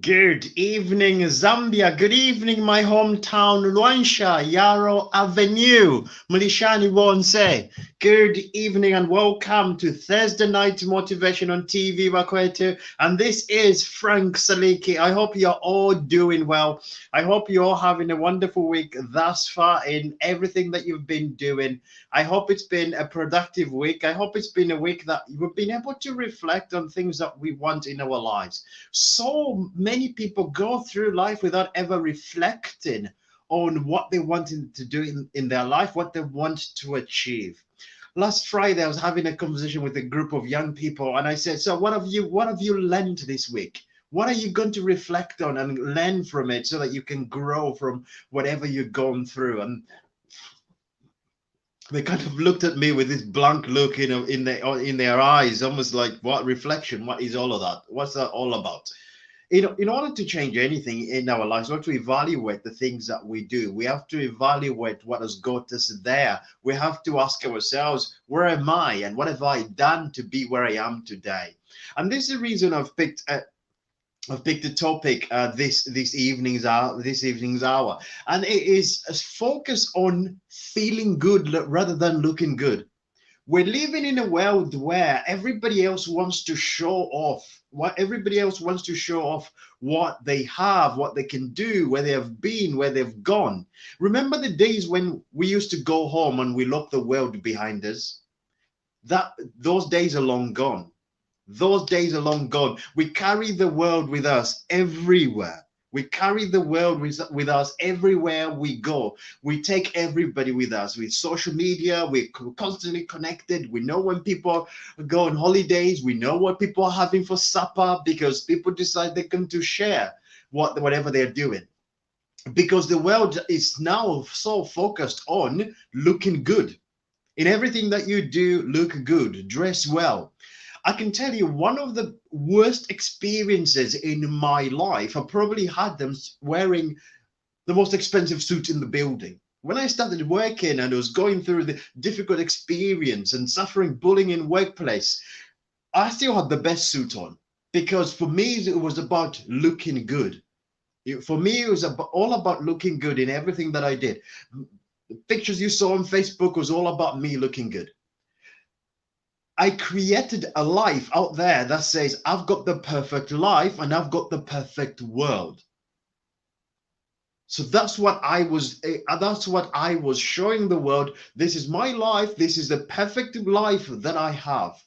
Good evening, Zambia. Good evening, my hometown, Luansha, Yarrow Avenue, Mlishani Wonse. Good evening and welcome to Thursday Night Motivation on TV, Bakwetu. And this is Frank Saliki. I hope you're all doing well. I hope you're all having a wonderful week thus far in everything that you've been doing. I hope it's been a productive week. I hope it's been a week that you've been able to reflect on things that we want in our lives. So many people go through life without ever reflecting on what they wanted to do in their life, what they want to achieve. Last Friday, I was having a conversation with a group of young people, and I said, "So, what have you learned this week? What are you going to reflect on and learn from it so that you can grow from whatever you've gone through?" And they kind of looked at me with this blank look, in their eyes, almost like, "What reflection? What is all of that? What's that all about?" In order to change anything in our lives, we have to evaluate the things that we do. We have to evaluate what has got us there. We have to ask ourselves, where am I and what have I done to be where I am today? And this is the reason I've picked the topic this evening's hour, and it is a focus on feeling good rather than looking good. We're living in a world where everybody else wants to show off what they have, what they can do, where they have been, where they've gone. Remember the days when we used to go home and we locked the world behind us? Those days are long gone. Those days are long gone. We carry the world with us everywhere. We carry the world with us everywhere we go. We take everybody with us. With social media, we're constantly connected. We know when people go on holidays. We know what people are having for supper because people decide they're going to share whatever they're doing. Because the world is now so focused on looking good. In everything that you do, look good, dress well. I can tell you one of the worst experiences in my life, I probably had them wearing the most expensive suit in the building. When I started working and I was going through the difficult experience and suffering bullying in workplace, I still had the best suit on because for me, it was about looking good. For me, it was all about looking good in everything that I did. The pictures you saw on Facebook was all about me looking good. I created a life out there that says, I've got the perfect life and I've got the perfect world. So that's what I was showing the world. This is my life. This is the perfect life that I have.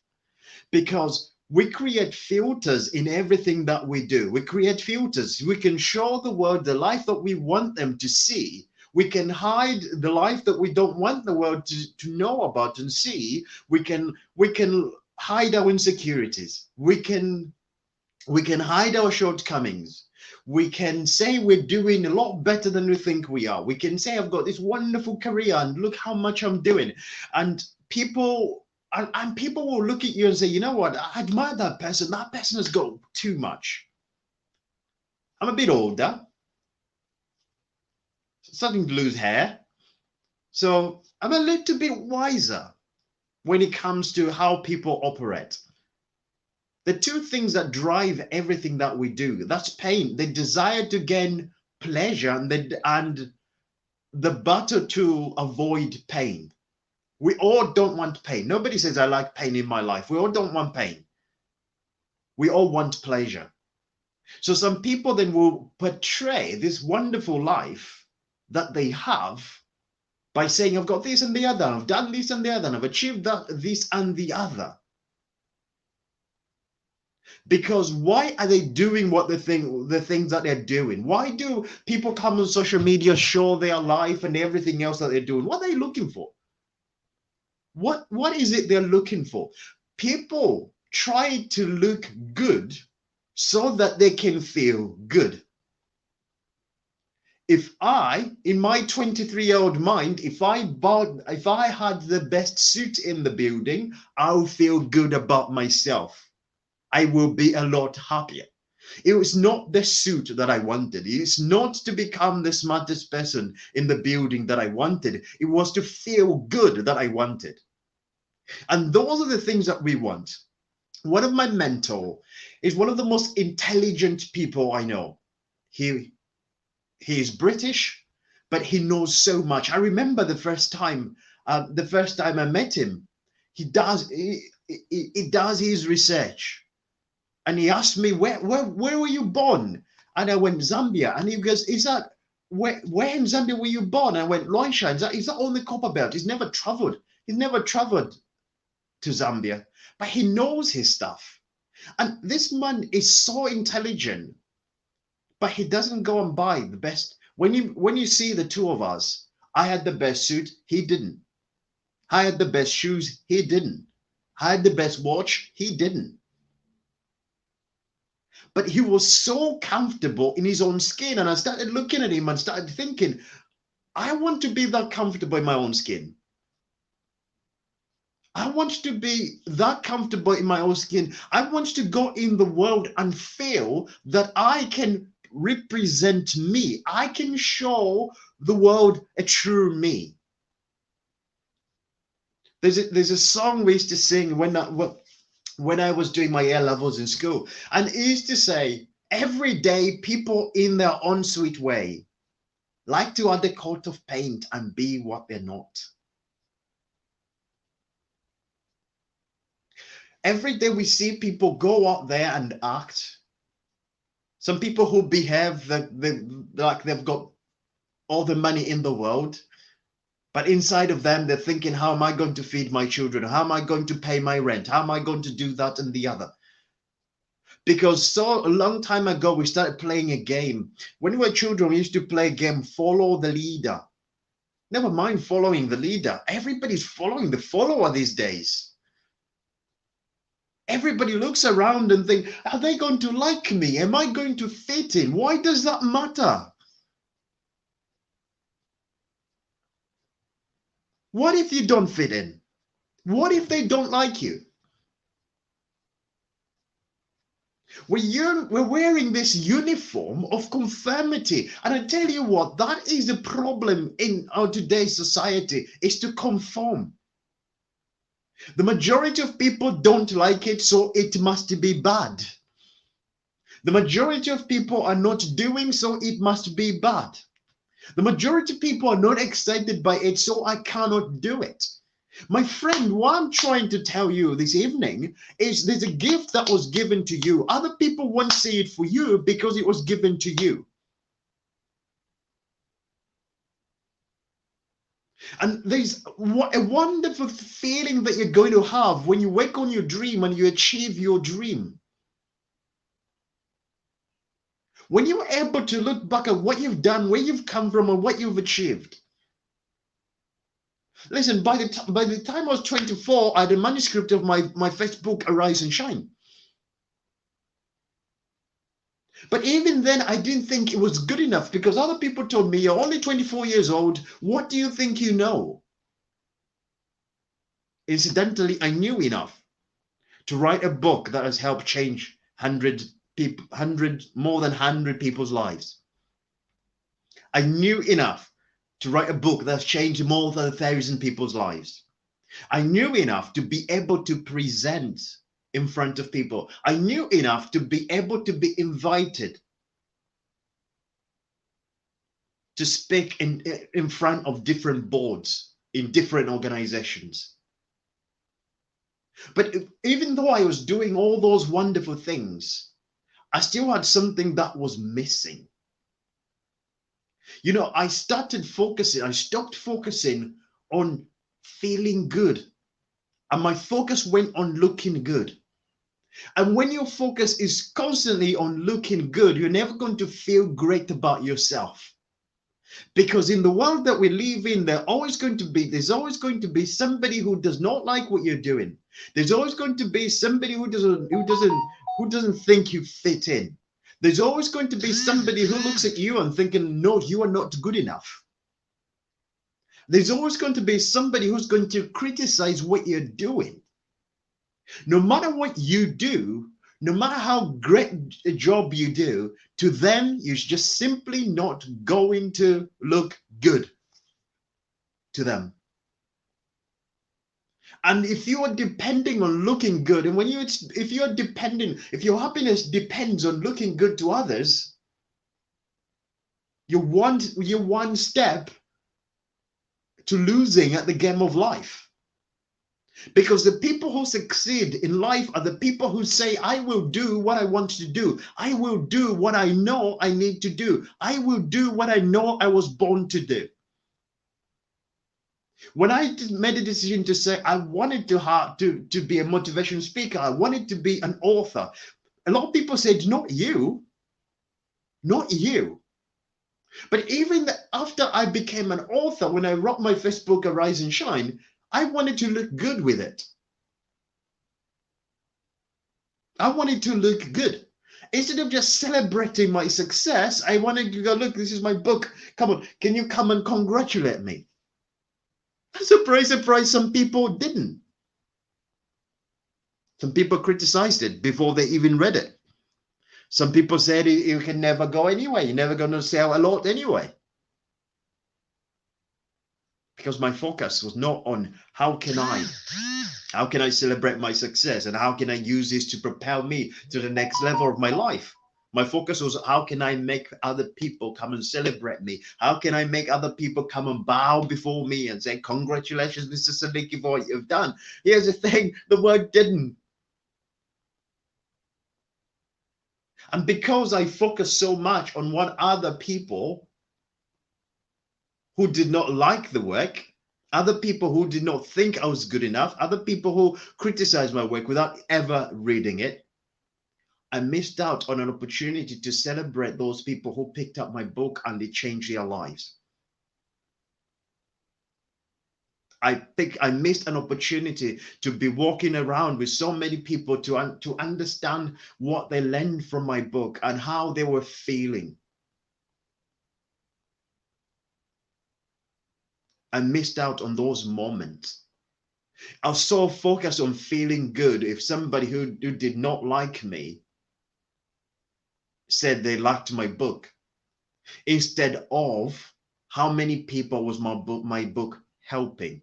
Because we create filters in everything that we do. We create filters. We can show the world the life that we want them to see. We can hide the life that we don't want the world to know about and see. We can hide our insecurities. We can hide our shortcomings. We can say we're doing a lot better than we think we are. We can say I've got this wonderful career and look how much I'm doing. And people will look at you and say, you know what, I admire that person. That person has got too much. I'm a bit older, starting to lose hair. So I'm a little bit wiser when it comes to how people operate. The two things that drive everything that we do, that's pain, the desire to gain pleasure and the battle to avoid pain. We all don't want pain. Nobody says, I like pain in my life. We all don't want pain. We all want pleasure. So some people then will portray this wonderful life that they have by saying, I've got this and the other, I've done this and the other, and I've achieved that, this and the other. Because why are they doing the things that they're doing? Why do people come on social media, show their life and everything else that they're doing? What are they looking for? What is it they're looking for? People try to look good so that they can feel good. If in my 23-year-old mind, if I had the best suit in the building, I'll feel good about myself. I will be a lot happier. It was not the suit that I wanted. It's not to become the smartest person in the building that I wanted. It was to feel good that I wanted. And those are the things that we want. One of my mentors is one of the most intelligent people I know. He is British, but he knows so much. I remember the first time I met him, he does his research. And he asked me, where were you born? And I went, Zambia. And he goes, is that, where in Zambia were you born? And I went, Luansha. Is that on the Copperbelt? He's never traveled to Zambia, but he knows his stuff. And this man is so intelligent, but he doesn't go and buy the best. When you see the two of us, I had the best suit, he didn't. I had the best shoes, he didn't. I had the best watch, he didn't. But he was so comfortable in his own skin. And I started looking at him and started thinking, I want to be that comfortable in my own skin. I want to be that comfortable in my own skin. I want to go in the world and feel that I can represent me. I can show the world a true me. There's a song we used to sing when I was doing my A levels in school, and it used to say, every day people in their own sweet way like to add a coat of paint and be what they're not. Every day we see people go out there and act. Some people who behave like they've got all the money in the world, but inside of them, they're thinking, how am I going to feed my children? How am I going to pay my rent? How am I going to do that and the other? Because so a long time ago, we started playing a game. When we were children, we used to play a game, follow the leader. Never mind following the leader. Everybody's following the follower these days. Everybody looks around and think, are they going to like me? Am I going to fit in? Why does that matter? What if you don't fit in? What if they don't like you? We're wearing this uniform of conformity. And I tell you what, that is the problem in our today's society, is to conform. The majority of people don't like it, so it must be bad. The majority of people are not doing, so it must be bad. The majority of people are not excited by it, so I cannot do it. My friend, what I'm trying to tell you this evening is there's a gift that was given to you. Other people won't see it for you because it was given to you. And there's a wonderful feeling that you're going to have when you wake on your dream and you achieve your dream. When you're able to look back at what you've done, where you've come from, and what you've achieved. Listen, by the time I was 24, I had a manuscript of my first book, Arise and Shine. But even then, I didn't think it was good enough because other people told me, you're only 24 years old. What do you think you know? Incidentally, I knew enough to write a book that has helped change more than 100 people's lives. I knew enough to write a book that's changed more than 1,000 people's lives. I knew enough to be able to present in front of people. I knew enough to be able to be invited to speak in front of different boards in different organizations. But even though I was doing all those wonderful things, I still had something that was missing. You know, I stopped focusing on feeling good. And my focus went on looking good. And when your focus is constantly on looking good, you're never going to feel great about yourself. Because in the world that we live in, there's always going to be somebody who does not like what you're doing. There's always going to be somebody who doesn't think you fit in. There's always going to be somebody who looks at you and thinking, no, you are not good enough. There's always going to be somebody who's going to criticize what you're doing. No matter what you do, no matter how great a job you do, to them, you're just simply not going to look good to them. And if you are depending on looking good, and if your happiness depends on looking good to others, you're one step to losing at the game of life. Because the people who succeed in life are the people who say, I will do what I want to do. I will do what I know I need to do. I will do what I know I was born to do. When I made a decision to say I wanted to be a motivation speaker, I wanted to be an author, a lot of people said, not you. Not you. But even after I became an author, when I wrote my first book, Arise and Shine, I wanted to look good with it. I wanted to look good. Instead of just celebrating my success, I wanted to go, look, this is my book. Come on, can you come and congratulate me? Surprise, surprise, some people didn't. Some people criticized it before they even read it. Some people said you can never go anyway. You're never going to sell a lot anyway. Because my focus was not on how can I celebrate my success and how can I use this to propel me to the next level of my life. My focus was how can I make other people come and celebrate me? How can I make other people come and bow before me and say, congratulations, Mr. Saliki, for what you've done. Here's the thing, the word didn't. And because I focused so much on what other people who did not like the work, other people who did not think I was good enough, other people who criticized my work without ever reading it, I missed out on an opportunity to celebrate those people who picked up my book and they changed their lives. I missed an opportunity to be walking around with so many people to understand what they learned from my book and how they were feeling. I missed out on those moments. I was so focused on feeling good if somebody who did not like me said they liked my book, instead of how many people was my book helping.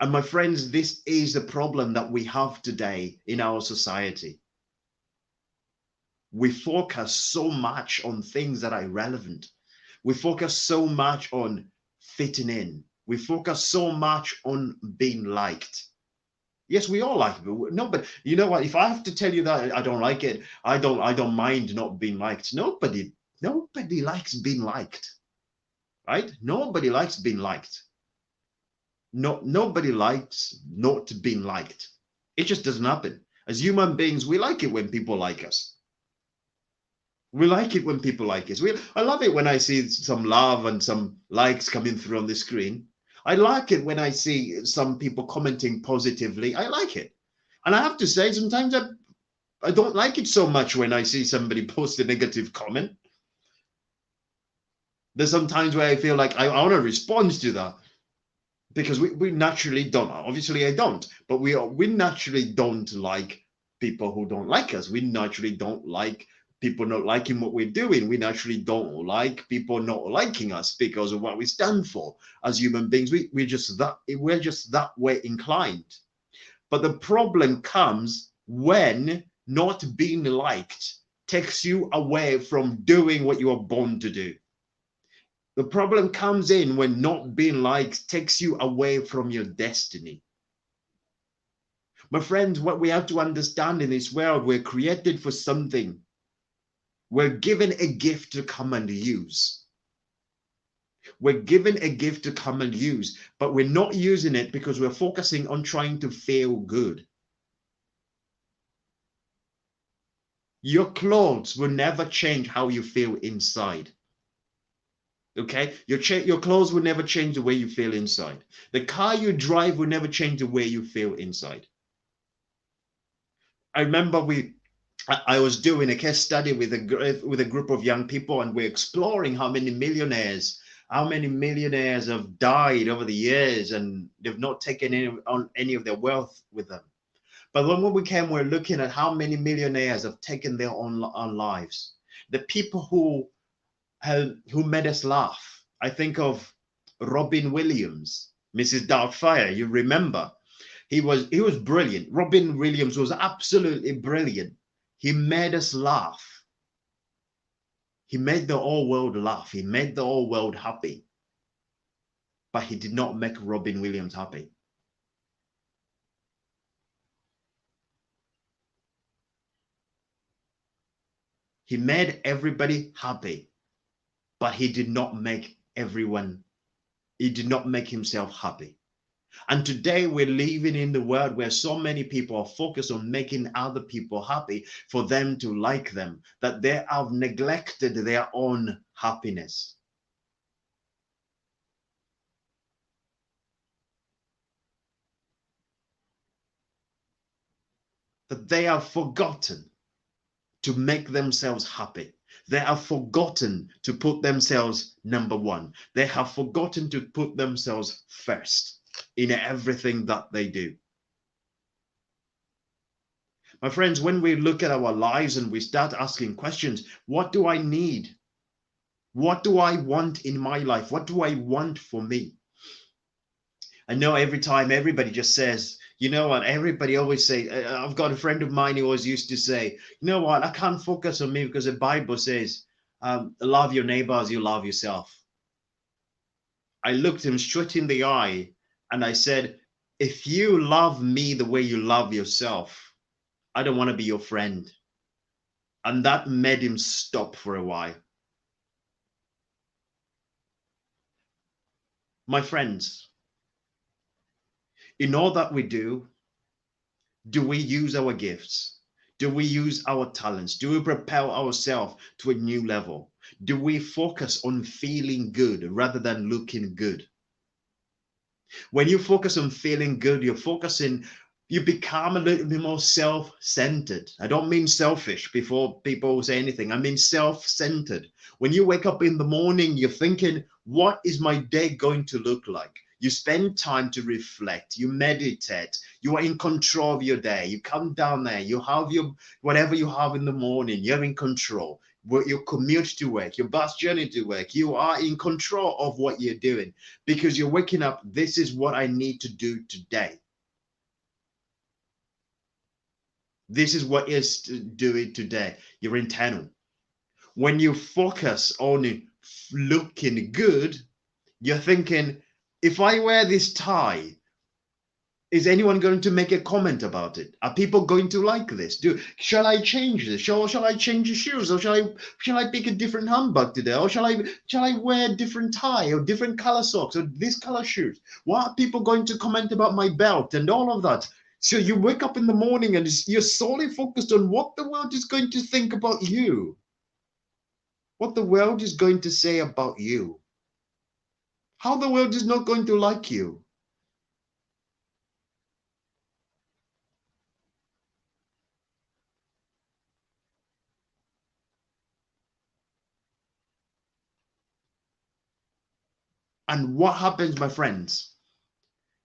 And my friends, this is the problem that we have today in our society. We focus so much on things that are irrelevant. We focus so much on fitting in. We focus so much on being liked. Yes, we all like it. No, but you know what? If I have to tell you that I don't like it, I don't mind not being liked. Nobody likes being liked, right? Nobody likes being liked. Nobody likes not being liked. It just doesn't happen. As human beings, we like it when people like us. We like it when people like us. I love it when I see some love and some likes coming through on the screen. I like it when I see some people commenting positively. I like it. And I have to say, sometimes I don't like it so much when I see somebody post a negative comment. There's some times where I feel like I want to respond to that. Because we naturally don't. Obviously, I don't. But we naturally don't like people who don't like us. We naturally don't like people not liking what we're doing. We naturally don't like people not liking us because of what we stand for as human beings. We're just that way inclined. But the problem comes when not being liked takes you away from doing what you are born to do. The problem comes in when not being liked takes you away from your destiny. My friends, what we have to understand in this world, we're created for something. We're given a gift to come and use. We're given a gift to come and use, but we're not using it because we're focusing on trying to feel good. Your clothes will never change how you feel inside. Okay, your clothes will never change the way you feel inside. The car you drive will never change the way you feel inside. I remember I was doing a case study with a group of young people, and we're exploring how many millionaires have died over the years, and they've not taken any of their wealth with them. But when we came, we're looking at how many millionaires have taken their own lives. The people who made us laugh. I think of Robin Williams, Mrs. Doubtfire. You remember, he was brilliant. Robin Williams was absolutely brilliant. He made us laugh. He made the whole world laugh. He made the whole world happy. But he did not make Robin Williams happy. He made everybody happy, but he did not make himself happy. And today we're living in the world where so many people are focused on making other people happy for them to like them, that they have neglected their own happiness. That they have forgotten to make themselves happy. They have forgotten to put themselves number one. They have forgotten to put themselves first in everything that they do. My friends, when we look at our lives and we start asking questions, what do I need? What do I want in my life? What do I want for me? I know every time everybody just says, you know what, everybody always say, I've got a friend of mine who always used to say, you know what, I can't focus on me because the Bible says, love your neighbor as you love yourself. I looked him straight in the eye and I said, if you love me the way you love yourself, I don't want to be your friend. And that made him stop for a while. My friends, in all that we do we use our gifts? Do we use our talents? Do we propel ourselves to a new level? Do we focus on feeling good rather than looking good? When you focus on feeling good, you become a little bit more self-centered. I don't mean selfish before people say anything. I mean self-centered. When you wake up in the morning, you're thinking, what is my day going to look like? You spend time to reflect, you meditate, you are in control of your day. You come down there, you have your whatever you have in the morning, you're in control. Your commute to work, your bus journey to work, you are in control of what you're doing because you're waking up. This is what I need to do today. This is what is to do it today. You're internal. When you focus on looking good, you're thinking, if I wear this tie, is anyone going to make a comment about it? Are people going to like this? Shall I change this? Shall I change the shoes? Or shall I pick a different handbag today? Or shall I wear a different tie or different color socks or this color shoes? What are people going to comment about my belt and all of that? So you wake up in the morning and you're solely focused on what the world is going to think about you. What the world is going to say about you. How the world is not going to like you. And what happens, my friends?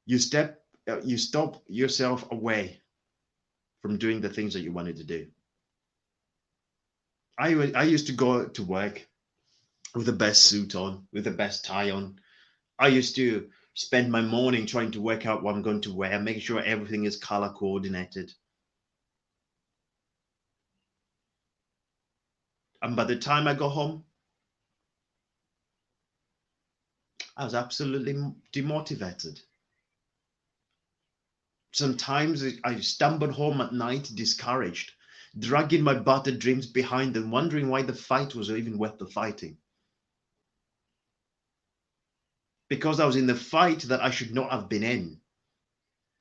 You stop yourself away from doing the things that you wanted to do. I used to go to work with the best suit on, with the best tie on. I used to spend my morning trying to work out what I'm going to wear, make sure everything is color coordinated. And by the time I got home, I was absolutely demotivated. Sometimes I stumbled home at night discouraged, dragging my battered dreams behind and wondering why the fight was even worth the fighting. Because I was in the fight that I should not have been in.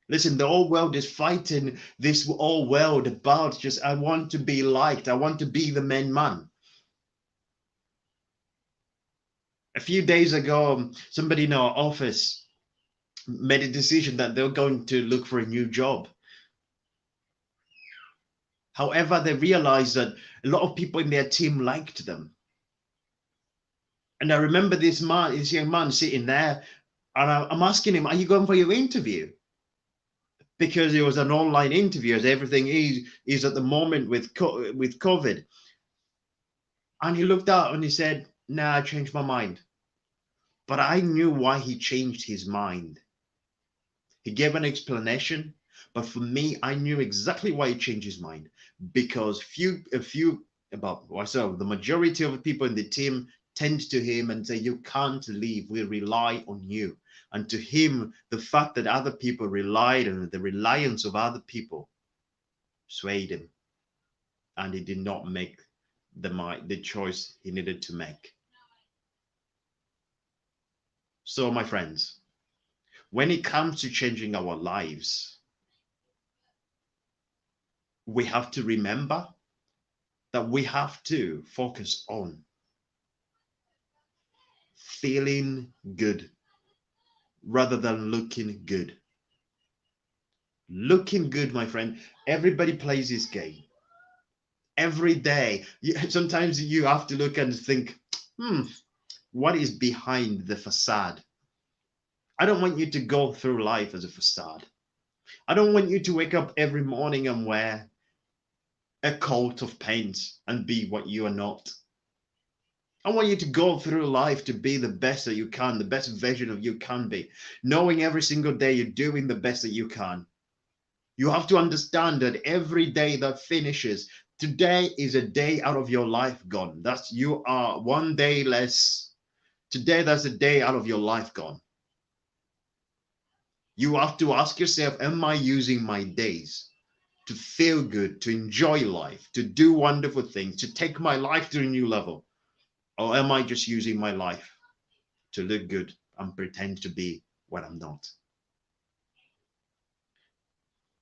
Listen, the whole world is fighting this whole world about just, I want to be liked. I want to be the main man. A few days ago, somebody in our office made a decision that they're going to look for a new job. However, they realized that a lot of people in their team liked them. And I remember this young man sitting there, and I'm asking him, are you going for your interview? Because it was an online interview, as everything is at the moment with COVID. And he looked out and he said, nah, I changed my mind. But I knew why he changed his mind. He gave an explanation, but for me, I knew exactly why he changed his mind. Because the majority of the people in the team tend to him and say, you can't leave, we rely on you. And to him, the fact that other people relied on the reliance of other people swayed him. And he did not make the choice he needed to make. So, my friends, when it comes to changing our lives, we have to remember that we have to focus on feeling good rather than looking good. Looking good, my friend, everybody plays this game. Every day, sometimes you have to look and think, what is behind the facade? I don't want you to go through life as a facade. I don't want you to wake up every morning and wear a coat of paint and be what you are not. I want you to go through life to be the best that you can, the best version of you can be, knowing every single day you're doing the best that you can. You have to understand that every day that finishes, today is a day out of your life gone. That's you are one day less. Today, that's a day out of your life gone. You have to ask yourself, am I using my days to feel good, to enjoy life, to do wonderful things, to take my life to a new level? Or am I just using my life to look good and pretend to be what I'm not?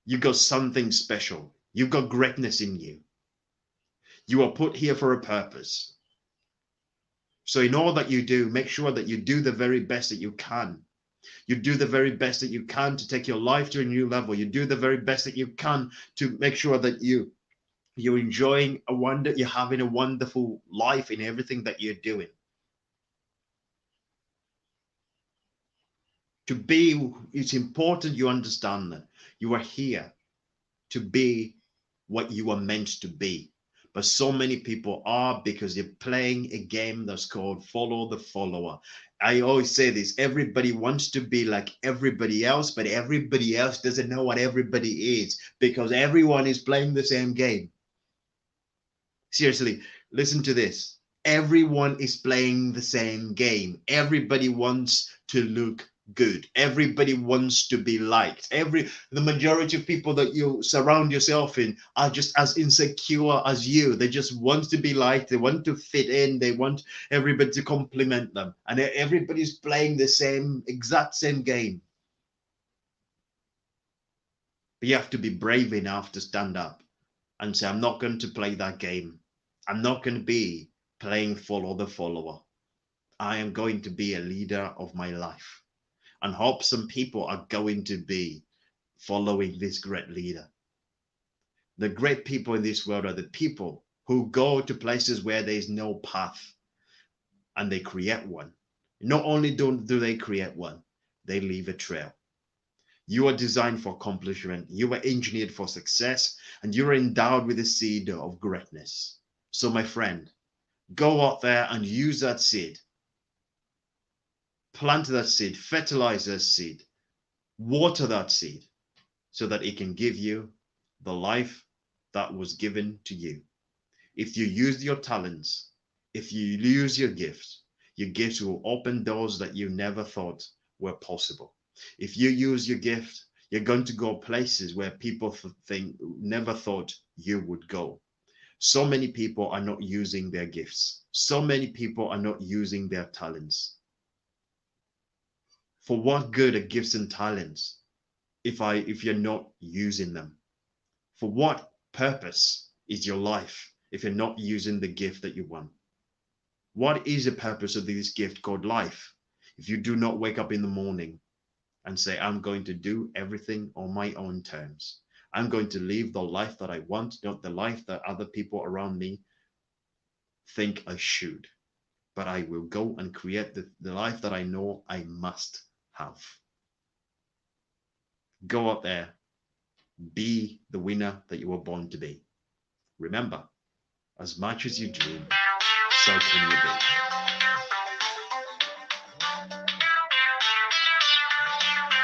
You got something special. You've got greatness in you. You are put here for a purpose. So in all that you do, make sure that you do the very best that you can. You do the very best that you can to take your life to a new level. You do the very best that you can to make sure that you're enjoying you're having a wonderful life in everything that you're doing. To be, it's important you understand that you are here to be what you are meant to be. But so many people are, because they're playing a game that's called follow the follower. I always say this, everybody wants to be like everybody else, but everybody else doesn't know what everybody is, because everyone is playing the same game. Seriously, listen to this. Everyone is playing the same game. Everybody wants to look good. Everybody wants to be liked. The majority of people that you surround yourself in are just as insecure as you. They just want to be liked. They want to fit in. They want everybody to compliment them. And everybody's playing the exact same game. But you have to be brave enough to stand up and say, I'm not going to play that game. I'm not going to be playing follow the follower. I am going to be a leader of my life, and hope some people are going to be following this great leader. The great people in this world are the people who go to places where there is no path and they create one. Not only do they create one, they leave a trail. You are designed for accomplishment. You are engineered for success, and you are endowed with a seed of greatness. So, my friend, go out there and use that seed. Plant that seed, fertilize that seed, water that seed, so that it can give you the life that was given to you. If you use your talents, if you use your gifts will open doors that you never thought were possible. If you use your gift, you're going to go places where people never thought you would go. So many people are not using their gifts. So many people are not using their talents. For what good are gifts and talents if you're not using them? For what purpose is your life if you're not using the gift that you want? What is the purpose of this gift called life if you do not wake up in the morning and say, I'm going to do everything on my own terms? I'm going to live the life that I want, not the life that other people around me think I should. But I will go and create the life that I know I must have. Go out there, be the winner that you were born to be. Remember, as much as you dream, so can you be.